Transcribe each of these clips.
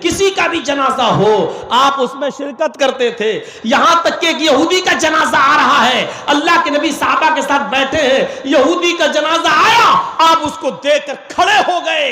کسی کا بھی جنازہ ہو آپ اس میں شرکت کرتے تھے. یہاں تک کہ ایک یہودی کا جنازہ آ رہا ہے, اللہ کے نبی صحابہ کے ساتھ بیٹھے ہیں, یہودی کا جنازہ آیا, آپ اس کو دیکھ کر کھڑے ہو گئے.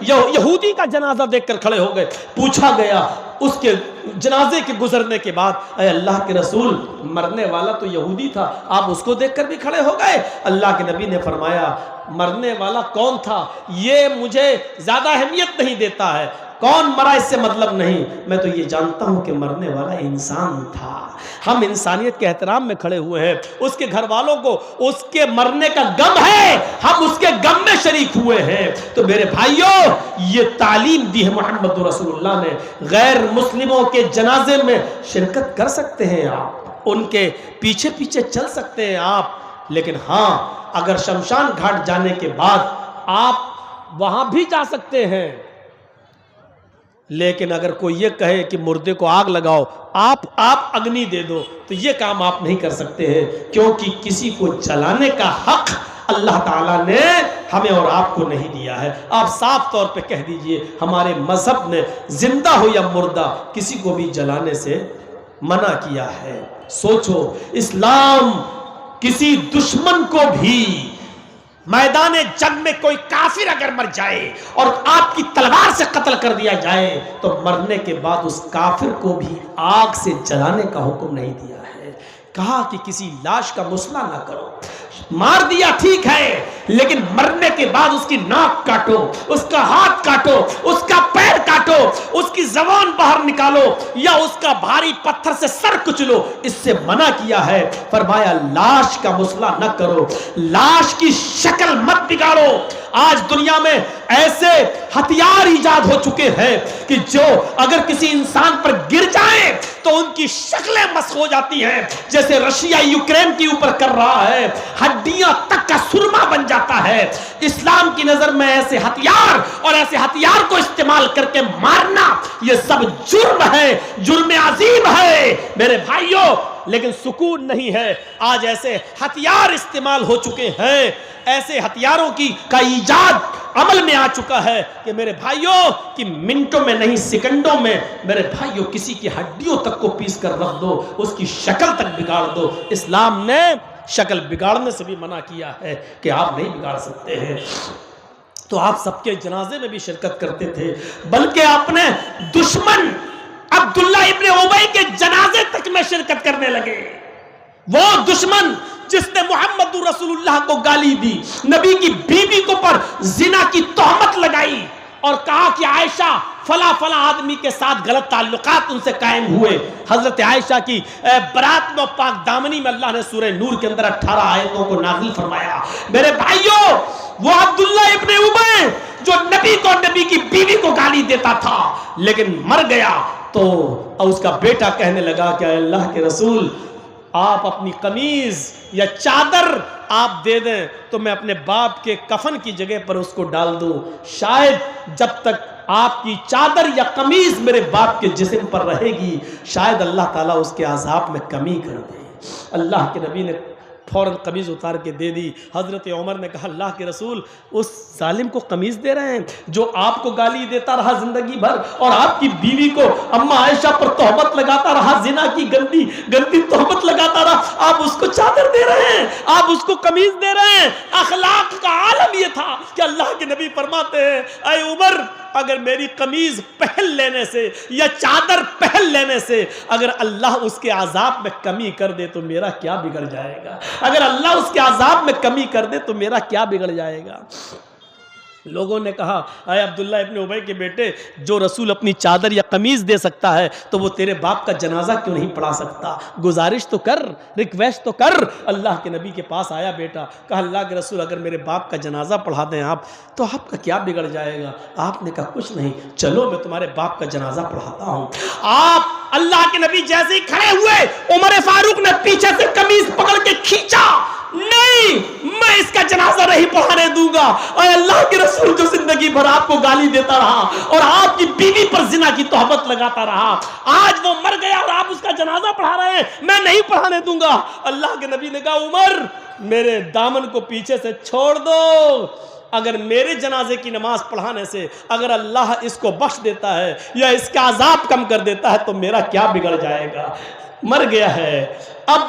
یہودی کا جنازہ دیکھ کر کھڑے ہو گئے. پوچھا گیا اس کے جنازے کے گزرنے کے بعد, اے اللہ کے رسول مرنے والا تو یہودی تھا, آپ اس کو دیکھ کر بھی کھڑے ہو گئے؟ اللہ کے نبی نے فرمایا مرنے والا کون تھا یہ مجھے زیادہ اہمیت نہیں دیتا ہے, کون مرا اس سے مطلب نہیں, میں تو یہ جانتا ہوں کہ مرنے والا انسان تھا. ہم انسانیت کے احترام میں کھڑے ہوئے ہیں, اس کے گھر والوں کو اس کے مرنے کا غم ہے, ہم اس کے غم میں شریک ہوئے ہیں. تو میرے بھائیوں یہ تعلیم دی ہے محمد رسول اللہ نے, غیر مسلموں کے جنازے میں شرکت کر سکتے ہیں آپ, ان کے پیچھے پیچھے چل سکتے ہیں آپ, لیکن ہاں اگر شمشان گھاٹ جانے کے بعد آپ وہاں بھی جا سکتے ہیں, لیکن اگر کوئی یہ کہے کہ مردے کو آگ لگاؤ, آپ اگنی دے دو, تو یہ کام آپ نہیں کر سکتے ہیں, کیونکہ کسی کو جلانے کا حق اللہ تعالیٰ نے ہمیں اور آپ کو نہیں دیا ہے. آپ صاف طور پہ کہہ دیجئے ہمارے مذہب نے زندہ ہو یا مردہ کسی کو بھی جلانے سے منع کیا ہے. سوچو اسلام کسی دشمن کو بھی میدان جنگ میں کوئی کافر اگر مر جائے اور آپ کی تلوار سے قتل کر دیا جائے تو مرنے کے بعد اس کافر کو بھی آگ سے جلانے کا حکم نہیں دیا ہے. کہا کہ کسی لاش کا مسئلہ نہ کرو, مار دیا ٹھیک ہے, لیکن مرنے کے بعد اس کی ناک کاٹو, اس کا ہاتھ کاٹو, اس کا پیر کاٹو, اس کی زبان باہر نکالو یا اس کا بھاری پتھر سے سر کچلو, اس سے منع کیا ہے. فرمایا لاش کا مسئلہ نہ کرو, لاش کی شکل مت بگاڑو. آج دنیا میں ایسے ہتھیار ایجاد ہو چکے ہیں کہ جو اگر کسی انسان پر گر جائیں تو ان کی شکلیں مسخ ہو جاتی ہیں, جیسے رشیا یوکرین کے اوپر کر رہا ہے, ہڈیاں تک کا سرما بن جاتا ہے. اسلام کی نظر میں ایسے ہتھیار اور ایسے ہتھیار کو استعمال کر کے مارنا یہ سب جرم ہے, جرم عظیم ہے میرے بھائیوں. لیکن سکون نہیں ہے, آج ایسے ہتھیار استعمال ہو چکے ہیں, ایسے ہتھیاروں کا ایجاد عمل میں آ چکا ہے کہ میرے بھائیوں کہ منٹوں میں نہیں سیکنڈوں میں میرے بھائیوں کسی کی ہڈیوں تک کو پیس کر رکھ دو, اس کی شکل تک بگاڑ دو. اسلام نے شکل بگاڑنے سے بھی منع کیا ہے کہ آپ نہیں بگاڑ سکتے ہیں. تو آپ سب کے جنازے میں بھی شرکت کرتے تھے, بلکہ اپنے دشمن عبداللہ ابن ابی کے جنازے تک میں شرکت کرنے لگے. وہ دشمن جس نے محمد رسول اللہ کو گالی دی, نبی کی بیوی کو پر زنا کی تہمت لگائی اور کہا کہ عائشہ فلا فلا آدمی کے ساتھ غلط تعلقات ان سے قائم ہوئے. حضرت عائشہ کی برات میں پاک دامنی میں اللہ نے سورہ نور کے اندر 18 آیتوں کو نازل فرمایا. میرے بھائیوں وہ عبداللہ ابن ابی جو نبی کو نبی کی بیوی کو گالی دیتا تھا لیکن مر گیا, تو اس کا بیٹا کہنے لگا کہ اللہ کے رسول آپ اپنی قمیض یا چادر آپ دے دیں تو میں اپنے باپ کے کفن کی جگہ پر اس کو ڈال دوں, شاید جب تک آپ کی چادر یا قمیض میرے باپ کے جسم پر رہے گی شاید اللہ تعالیٰ اس کے عذاب میں کمی کر دے. اللہ کے نبی نے فوراً قمیض اتار کے دے دی. حضرت عمر نے کہا اللہ کے رسول اس ظالم کو قمیض دے رہے ہیں جو آپ کو گالی دیتا رہا زندگی بھر اور آپ کی بیوی کو اما عائشہ پر تہمت لگاتا رہا, زنا کی گندی گندی تہمت لگاتا رہا, آپ اس کو چادر دے رہے ہیں, آپ اس کو قمیض دے رہے ہیں. اخلاق کا عالم یہ تھا کہ اللہ کے نبی فرماتے ہیں اے عمر اگر میری قمیض پہن لینے سے یا چادر پہن لینے سے اگر اللہ اس کے عذاب میں کمی کر دے تو میرا کیا بگڑ جائے گا, اگر اللہ اس کے عذاب میں کمی کر دے تو میرا کیا بگڑ جائے گا. لوگوں نے کہا اے عبداللہ ابن ابی کے بیٹے جو رسول اپنی چادر یا قمیض دے سکتا ہے تو وہ تیرے باپ کا جنازہ کیوں نہیں پڑھا سکتا, گزارش تو کر, ریکویسٹ تو کر. اللہ کے نبی کے پاس آیا بیٹا, کہا اللہ کے رسول اگر میرے باپ کا جنازہ پڑھا دیں آپ تو آپ کا کیا بگڑ جائے گا. آپ نے کہا کچھ نہیں, چلو میں تمہارے باپ کا جنازہ پڑھاتا ہوں. آپ اللہ کے نبی جیسے ہی کھڑے ہوئے عمر فاروق نے پیچھے سے قمیض پکڑ کے کھینچا, نہیں میں اس کا جنازہ نہیں پڑھانے دوں گا. اے اللہ کے رسول جو زندگی بھر آپ کو گالی دیتا رہا اور آپ کی بیوی پر زنا کی تہمت لگاتا رہا, آج وہ مر گیا اور آپ اس کا جنازہ پڑھا رہے ہیں, میں نہیں پڑھانے دوں گا. اللہ کے نبی نے کہا عمر میرے دامن کو پیچھے سے چھوڑ دو, اگر میرے جنازے کی نماز پڑھانے سے اگر اللہ اس کو بخش دیتا ہے یا اس کا عذاب کم کر دیتا ہے تو میرا کیا بگڑ جائے گا؟ مر گیا ہے، اب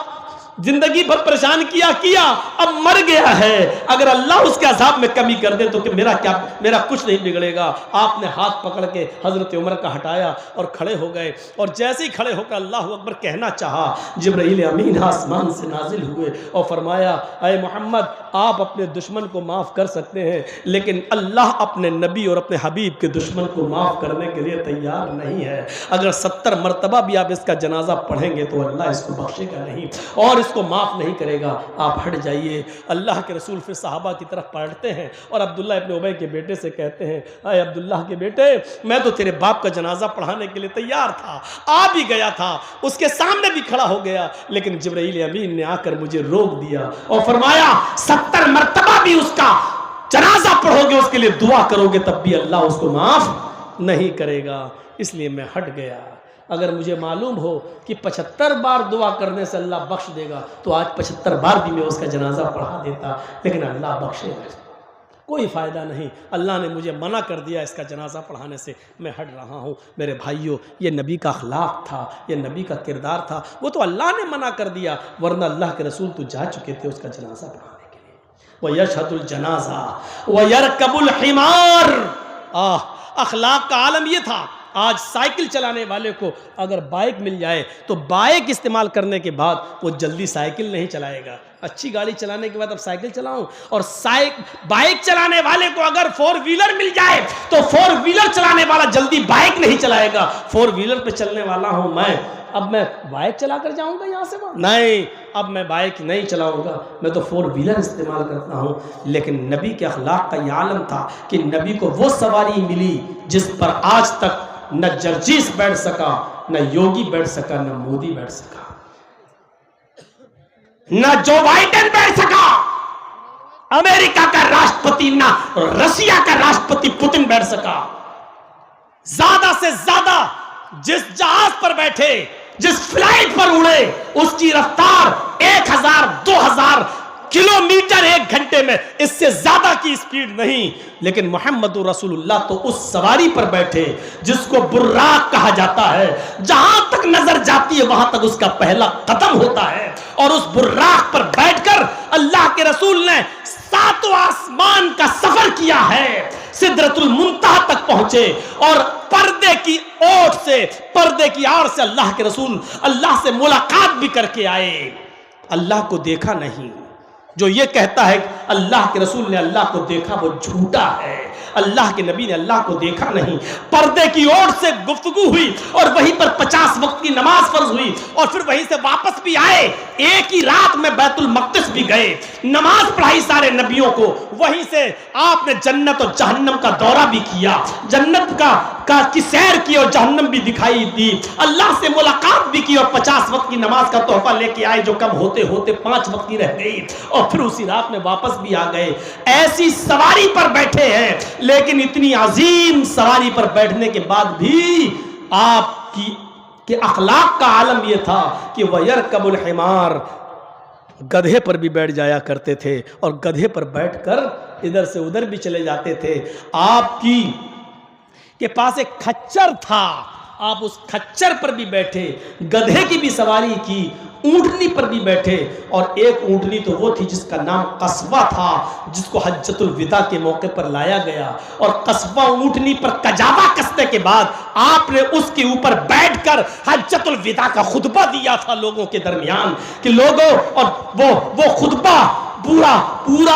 زندگی بھر پریشان کیا اب مر گیا ہے، اگر اللہ اس کے عذاب میں کمی کر دے تو کہ میرا کچھ نہیں بگڑے گا۔ آپ نے ہاتھ پکڑ کے حضرت عمر کا ہٹایا اور کھڑے ہو گئے، اور جیسے ہی کھڑے ہو کر اللہ اکبر کہنا چاہا، جبرائیل امین آسمان سے نازل ہوئے اور فرمایا اے محمد آپ اپنے دشمن کو معاف کر سکتے ہیں، لیکن اللہ اپنے نبی اور اپنے حبیب کے دشمن کو معاف کرنے کے لیے تیار نہیں ہے۔ اگر 70 مرتبہ بھی آپ اس کا جنازہ پڑھیں گے تو اللہ اس کو بخشے گا نہیں اور اس کو معاف نہیں کرے گا، آپ ہٹ جائیے۔ اللہ کے رسول پھر صحابہ کی طرف پلٹتے ہیں اور عبداللہ ابن ابی کے بیٹے سے کہتے ہیں اے عبداللہ کے بیٹے، میں تو تیرے باپ کا جنازہ پڑھانے کے لیے تیار تھا، آ بھی گیا تھا، اس کے سامنے بھی کھڑا ہو گیا، لیکن جبرائیل امین نے آ کر مجھے روک دیا اور فرمایا 70 مرتبہ بھی اس کا جنازہ پڑھو گے، اس کے لیے دعا کرو گے، تب بھی اللہ اس کو معاف نہیں کرے گا، اس لیے میں ہٹ گیا۔ اگر مجھے معلوم ہو کہ 75 بار دعا کرنے سے اللہ بخش دے گا تو آج 75 بار بھی میں اس کا جنازہ پڑھا دیتا، لیکن اللہ بخشے گا، کوئی فائدہ نہیں، اللہ نے مجھے منع کر دیا اس کا جنازہ پڑھانے سے، میں ہٹ رہا ہوں۔ میرے بھائیوں، یہ نبی کا اخلاق تھا، یہ نبی کا کردار تھا، وہ تو اللہ نے منع کر دیا، ورنہ اللہ کے رسول تو جا چکے تھے اس کا جنازہ پڑھانے کے لیے۔ وَيَشْهَدُ الْجَنَازَةَ وَيَرْكَبُ الْحِمَارَ۔ اخلاق کا عالم یہ تھا۔ آج سائیکل چلانے والے کو اگر بائک مل جائے تو بائک استعمال کرنے کے بعد وہ جلدی سائیکل نہیں چلائے گا، اچھی گاڑی چلانے کے بعد اب سائیکل چلاؤں، اور بائک چلانے والے کو اگر 4 ویلر مل جائے تو 4 ویلر چلانے والا جلدی بائک نہیں چلائے گا۔ 4 ویلر پہ چلنے والا ہوں میں، اب میں بائک چلا کر جاؤں گا یہاں سے وہاں؟ نہیں، اب میں بائک نہیں چلاؤں گا، میں تو 4 ویلر استعمال کرتا ہوں۔ لیکن نبی کے اخلاق کا یہ عالم تھا کہ نبی کو وہ سواری ملی جس پر آج تک نہ جرجیس بیٹھ سکا، نہ یوگی بیٹھ سکا، نہ مودی بیٹھ سکا، نہ جو بائیڈن بیٹھ سکا، امریکہ کا راشٹرپتی، نہ رشیا کا راشٹرپتی پوتن بیٹھ سکا۔ زیادہ سے زیادہ جس جہاز پر بیٹھے، جس فلائٹ پر اڑے، اس کی رفتار 1000-2000 کلومیٹر 1 گھنٹے میں، اس سے زیادہ کی سپیڈ نہیں۔ لیکن محمد رسول اللہ تو اس سواری پر بیٹھے جس کو براق کہا جاتا ہے، جہاں تک نظر جاتی ہے وہاں تک اس کا پہلا قدم ہوتا ہے، اور اس براق پر بیٹھ کر اللہ کے رسول نے 7 آسمان کا سفر کیا ہے، سدرۃ المنتہا تک پہنچے، اور پردے کی اوٹ سے، پردے کی آڑ سے اللہ کے رسول اللہ سے ملاقات بھی کر کے آئے۔ اللہ کو دیکھا نہیں، جو یہ کہتا ہے اللہ کے رسول نے اللہ کو دیکھا وہ جھوٹا ہے۔ اللہ کے نبی نے اللہ کو دیکھا نہیں، پردے کی اوٹ سے گفتگو ہوئی اور وہیں پر 50 وقت کی نماز فرض ہوئی، اور پھر وہیں سے واپس بھی آئے، ایک ہی رات میں بیت المقدس بھی گئے، نماز پڑھائی سارے نبیوں کو، وہیں سے آپ نے جنت اور جہنم کا دورہ بھی کیا، جنت کی سیر کی اور جہنم بھی دکھائی دی، اللہ سے ملاقات بھی کی، اور 50 وقت کی نماز کا تحفہ لے کے آئے جو کم ہوتے ہوتے 5 وقت کی رہ گئی، اور پھر اسی رات میں واپس بھی آ گئے۔ ایسی سواری پر بیٹھے ہیں، لیکن اتنی عظیم سواری پر بیٹھنے کے بعد بھی آپ کی اخلاق کا عالم یہ تھا کہ وَيَرْكَبُ الْحِمَارَ، گدھے پر بھی بیٹھ جایا کرتے تھے، اور گدھے پر بیٹھ کر ادھر سے ادھر بھی چلے جاتے تھے۔ آپ کے پاس ایک کھچر تھا، آپ اس کھچر پر بھی بیٹھے، گدھے کی بھی سواری کی، اونٹنی پر بھی بیٹھے، اور ایک اونٹنی تو وہ تھی جس کا نام قصوہ تھا، جس کو حجۃ الوداع کے موقع پر لایا گیا، اور قصوہ اونٹنی پر کجاوا کسنے کے بعد آپ نے اس کے اوپر بیٹھ کر حجۃ الوداع کا خطبہ دیا تھا لوگوں کے درمیان کہ لوگوں، اور وہ خطبہ پورا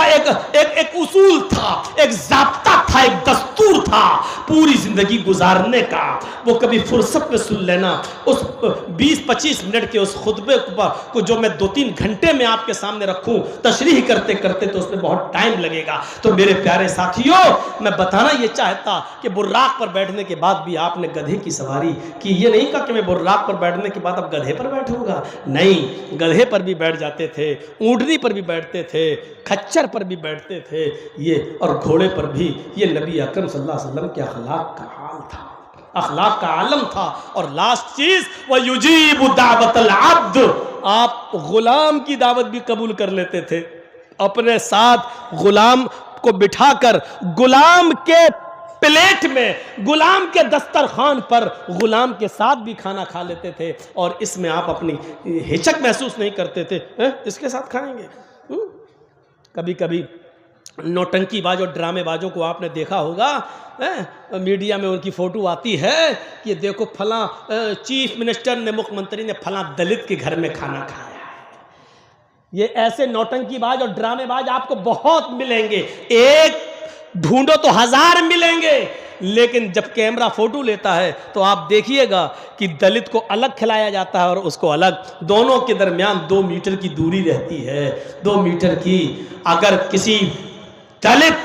ایک اصول تھا، ایک ضابطہ تھا، ایک دستور تھا پوری زندگی گزارنے کا۔ وہ کبھی فرصت میں سن لینا، اس 20-25 منٹ کے اس خطبے کو جو میں 2-3 گھنٹے میں آپ کے سامنے رکھوں تشریح کرتے کرتے تو اس میں بہت ٹائم لگے گا۔ تو میرے پیارے ساتھیوں، میں بتانا یہ چاہتا کہ براق پر بیٹھنے کے بعد بھی آپ نے گدھے کی سواری کی، یہ نہیں کہا کہ میں براق پر بیٹھنے کے بعد اب گدھے پر بیٹھوں گا، نہیں، گدھے پر بھی بیٹھ جاتے تھے، اونٹنی پر بھی بیٹھتے تھے، کھچر پر بھی بیٹھتے تھے، یہ اور گھوڑے پر بھی۔ یہ نبی اکرم صلی اللہ علیہ وسلم کے اخلاق کا حال تھا، اخلاق کا عالم تھا۔ اور لاسٹ چیز، وَيُجِيبُ دَعْوَةَ الْعَبْدِ، آپ غلام کی دعوت بھی قبول کر لیتے تھے، اپنے ساتھ غلام کو بٹھا کر غلام کے پلیٹ میں، غلام کے دسترخوان پر غلام کے ساتھ بھی کھانا کھا لیتے تھے، اور اس میں آپ اپنی ہچک محسوس نہیں کرتے تھے اس کے ساتھ کھائیں گے۔ کبھی کبھی نوٹنکی باز اور ڈرامے بازوں کو آپ نے دیکھا ہوگا، میڈیا میں ان کی فوٹو آتی ہے کہ دیکھو فلاں چیف منسٹر نے، مکھ منتری نے فلاں دلت کے گھر میں کھانا کھایا ہے۔ یہ ایسے نوٹنکی باز اور ڈرامے باز آپ کو بہت ملیں گے، ایک ڈھونڈو تو 1000 ملیں گے، لیکن جب کیمرہ فوٹو لیتا ہے تو آپ دیکھیے گا کہ دلت کو الگ کھلایا جاتا ہے اور اس کو الگ، دونوں کے درمیان 2 میٹر کی دوری رہتی ہے، 2 میٹر کی۔ اگر کسی دلت،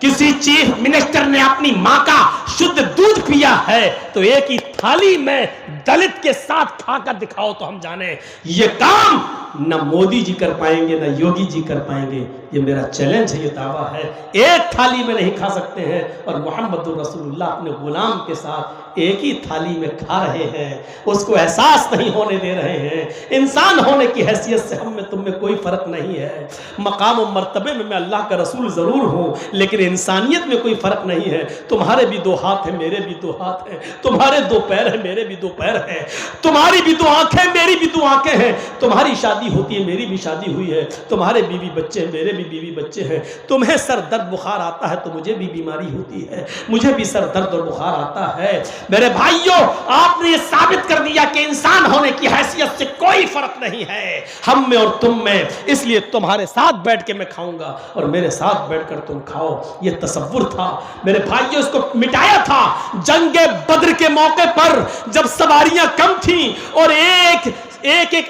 کسی چیف منسٹر نے اپنی ماں کا شدھ دودھ پیا ہے تو ایک ہی تھالی میں دلت کے ساتھ کھا کر دکھاؤ تو ہم جانیں یہ کام نہ مودی جی کر پائیں گے، نہ یوگی جی کر پائیں گے۔ یہ میرا چیلنج ہے، یہ دعویٰ ہے، ایک تھالی میں نہیں کھا سکتے ہیں، اور محمد رسول اللہ اپنے غلام کے ساتھ ایک ہی تھالی میں کھا رہے ہیں، اس کو احساس نہیں ہونے دے رہے ہیں۔ انسان ہونے کی حیثیت سے ہم میں تم میں کوئی فرق نہیں ہے، مقام و مرتبے میں اللہ کا رسول ضرور ہوں، لیکن انسانیت میں کوئی فرق نہیں ہے۔ تمہارے بھی 2 ہاتھ ہیں، میرے بھی 2 ہاتھ ہیں، تمہارے 2 پیر ہیں، میرے بھی 2 پیر ہیں، تمہاری بھی 2 آنکھیں، میری بھی 2 آنکھیں ہیں، تمہاری شادی ہوتی ہے، میری بھی شادی ہوئی ہے، تمہارے بیوی بچے ہیں، میرے بھی بیوی بچے ہیں، تمہیں سر درد بخار آتا ہے تو مجھے بھی بیماری ہوتی ہے، مجھے بھی سر درد اور بخار آتا ہے۔ میرے بھائیوں، آپ نے یہ ثابت کر دیا کہ انسان ہونے کی حیثیت سے کوئی فرق نہیں ہے ہم میں اور تم میں، اس لیے تمہارے ساتھ بیٹھ کے میں کھاؤں گا اور میرے ساتھ بیٹھ کر تم کھاؤ۔ یہ تصور تھا میرے بھائیوں، اس کو مٹایا تھا جنگ بدر کے موقع پر، جب سواریاں کم تھیں اور ایک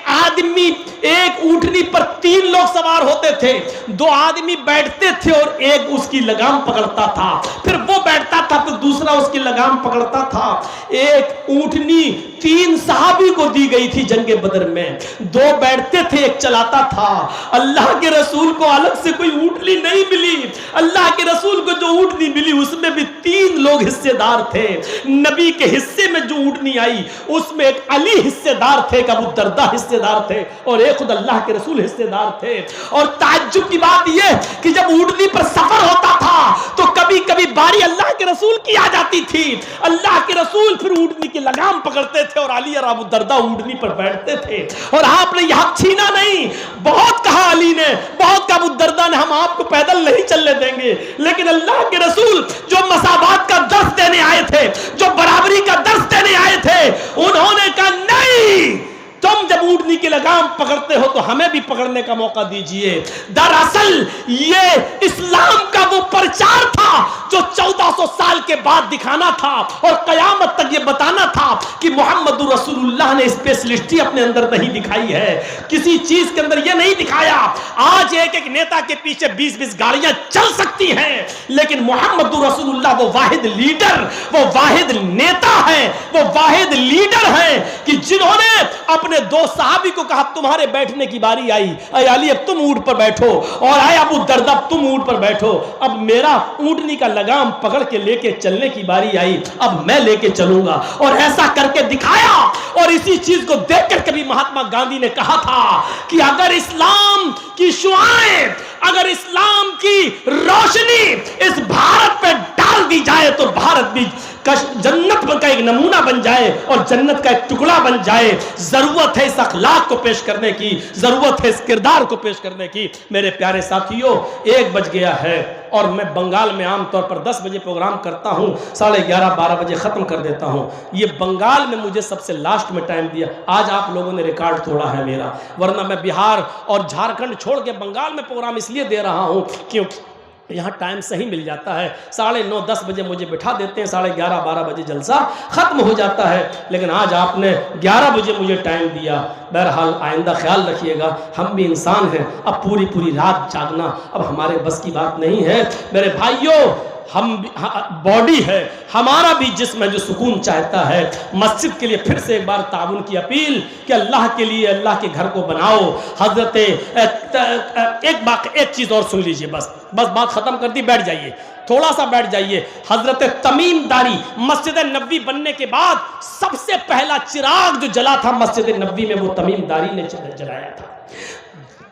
آدمی، ایک اونٹنی پر 3 لوگ سوار ہوتے تھے، 2 آدمی بیٹھتے تھے اور ایک اس کی لگام پکڑتا تھا، پھر وہ بیٹھتا تھا، پھر دوسرا اس کی لگام پکڑتا تھا۔ ایک اونٹنی 3 صحابی کو دی گئی تھی جنگ بدر میں، 2 بیٹھتے تھے، ایک چلاتا تھا۔ اللہ کے رسول کو الگ سے کوئی اونٹنی نہیں ملی، اللہ کے رسول کو جو اونٹنی ملی اس میں بھی 3 لوگ حصے دار تھے۔ نبی کے حصے میں جو اونٹنی آئی اس میں ایک علی حصے دار تھے، ایک ابو دردہ حصے دار تھے، اور ایک خود اللہ کے رسول حصے دار تھے۔ اور تعجب کی بات یہ کہ جب اونٹنی پر سفر ہوتا تھا تو کبھی کبھی باری اللہ کے رسول کی آ جاتی تھی، اللہ کے رسول پھر اونٹنی کی لگام پکڑتے تھے اور علی اور ابو دردہ اونٹنی پر بیٹھتے تھے، اور آپ نے یہ حق چھینا نہیں۔ بہت کہا علی نے، بہت کہا ابو دردہ نے، ہم آپ کو پیدل نہیں چلنے دیں گے، لیکن اللہ کے رسول جو مساوات کا درس دینے آئے تھے، جو برابری کا درس دینے آئے تھے، انہوں نے کہا نہیں، تم جب اونٹنی کی لگام پکڑتے ہو تو ہمیں بھی پکڑنے کا موقع دیجئے۔ دراصل یہ اسلام کا وہ پرچار تھا جو 1400 سال کے بعد دکھانا تھا اور قیامت تک یہ بتانا تھا کہ محمد رسول اللہ نے اسپیشلسٹی اپنے اندر نہیں دکھائی ہے، کسی چیز کے اندر یہ نہیں دکھایا۔ آج ایک نیتا کے پیچھے 20 گاڑیاں چل سکتی ہیں، لیکن محمد رسول اللہ وہ واحد لیڈر، وہ واحد نیتا ہے، وہ واحد لیڈر ہیں کہ جنہوں نے اپنے 2 صحابی کو کہا تمہارے بیٹھنے کی باری آئی، اے علی اب تم اونٹ پر بیٹھو، اور اے ابو دردہ اب تم اونٹ پر بیٹھو، اب میرا اونٹنی کا لگام پکڑ کے لے کے چلنے کی باری آئی، اب میں لے کے چلوں گا، اور ایسا کر کے دکھایا۔ اور اسی چیز کو دیکھ کر کبھی مہاتما گاندھی نے کہا تھا کہ اگر اسلام کی شعائیں، اگر اسلام کی روشنی اس بھارت پہ ڈال دی جائے تو بھارت بھی جنت کا ایک نمونہ بن جائے اور جنت کا ایک ٹکڑا بن جائے۔ ضرورت ہے اس اخلاق کو پیش کرنے کی، ضرورت ہے اس کردار کو پیش کرنے کی۔ میرے پیارے ساتھیوں، 1 بج گیا ہے اور میں بنگال میں عام طور پر 10 بجے پروگرام کرتا ہوں، 11:30 12 بجے ختم کر دیتا ہوں۔ یہ بنگال میں مجھے سب سے لاسٹ میں ٹائم دیا، آج آپ لوگوں نے ریکارڈ توڑا ہے میرا، ورنہ میں بہار اور جھارکھنڈ چھوڑ کے بنگال میں پروگرام اس لیے دے رہا ہوں کیونکہ یہاں ٹائم صحیح مل جاتا ہے، 9:30 10 بجے مجھے بٹھا دیتے ہیں، 11:30 12 بجے جلسہ ختم ہو جاتا ہے، لیکن آج آپ نے 11 بجے مجھے ٹائم دیا۔ بہرحال آئندہ خیال رکھیے گا، ہم بھی انسان ہیں، اب پوری رات جاگنا اب ہمارے بس کی بات نہیں ہے۔ میرے بھائیوں، ہم باڈی ہے، ہمارا بھی جسم ہے جو سکون چاہتا ہے۔ مسجد کے لیے پھر سے ایک بار تعاون کی اپیل کہ اللہ کے لیے اللہ کے گھر کو بناؤ۔ حضرت ایک چیز اور سن لیجئے، بس بات ختم کر دی، بیٹھ جائیے، تھوڑا سا بیٹھ جائیے۔ حضرت تمیم داری مسجد نبوی بننے کے بعد سب سے پہلا چراغ جو جلا تھا مسجد نبوی میں وہ تمیم داری نے جلایا تھا۔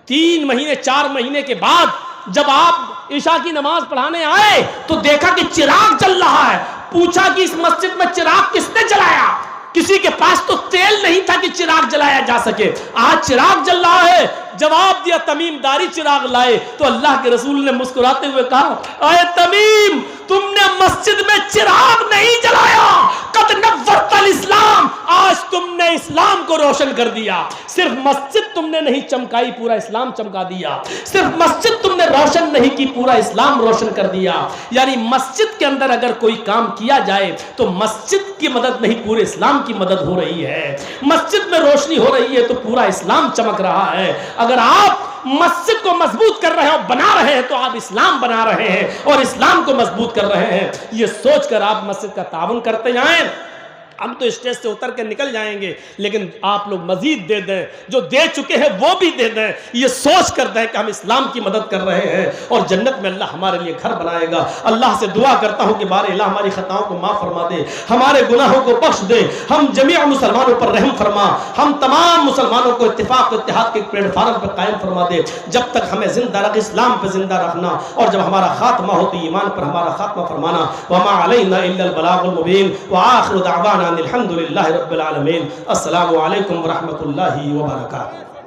3 مہینے 4 مہینے کے بعد جب آپ عشاء کی نماز پڑھانے آئے تو دیکھا کہ چراغ جل رہا ہے. پوچھا کہ اس مسجد میں چراغ کس نے جلایا؟ کسی کے پاس تو تیل نہیں تھا کہ چراغ جلایا جا سکے. آج چراغ جل رہا ہے. جواب دیا تمیم داری چراغ لائے. تو اللہ کے رسول نے مسکراتے ہوئے کہا اے تمیم تم نے مسجد میں چراغ نہیں جلایا, قد نورت الاسلام, آج تم نے اسلام کو روشن کر دیا. صرف مسجد تم نے نہیں چمکائی, پورا اسلام چمکا دیا. صرف مسجد تم نے روشن نہیں کی, پورا اسلام روشن کر دیا. یعنی مسجد کے اندر اگر کوئی کام کیا جائے تو مسجد کی مدد نہیں, پورے اسلام کی مدد ہو رہی ہے. مسجد میں روشنی ہو رہی ہے تو پورا اسلام چمک رہا ہے. اگر آپ مسجد کو مضبوط کر رہے ہیں اور بنا رہے ہیں تو آپ اسلام بنا رہے ہیں اور اسلام کو مضبوط کر رہے ہیں. یہ سوچ کر آپ مسجد کا تعاون کرتے جائیں. ہم تو اسٹیج سے اتر کے نکل جائیں گے, لیکن آپ لوگ مزید دے دیں, جو دے چکے ہیں وہ بھی دے دیں. یہ سوچ کر دیں کہ ہم اسلام کی مدد کر رہے ہیں اور جنت میں اللہ ہمارے لیے گھر بنائے گا. اللہ سے دعا کرتا ہوں کہ بار الہ ہماری خطاؤں کو معاف فرما دے, ہمارے گناہوں کو بخش دے, ہم جمیع مسلمانوں پر رحم فرما, ہم تمام مسلمانوں کو اتفاق و اتحاد کے پلیٹ فارم پر قائم فرما دے. جب تک ہمیں زندہ رکھ, اسلام پہ زندہ رکھنا, اور جب ہمارا خاتمہ ہو تو ایمان پر ہمارا خاتمہ فرمانا. وما علینا الا البلاغ المبین وآخر دعوانا الحمد للہ رب العالمین. السلام علیکم ورحمۃ اللہ وبرکاتہ.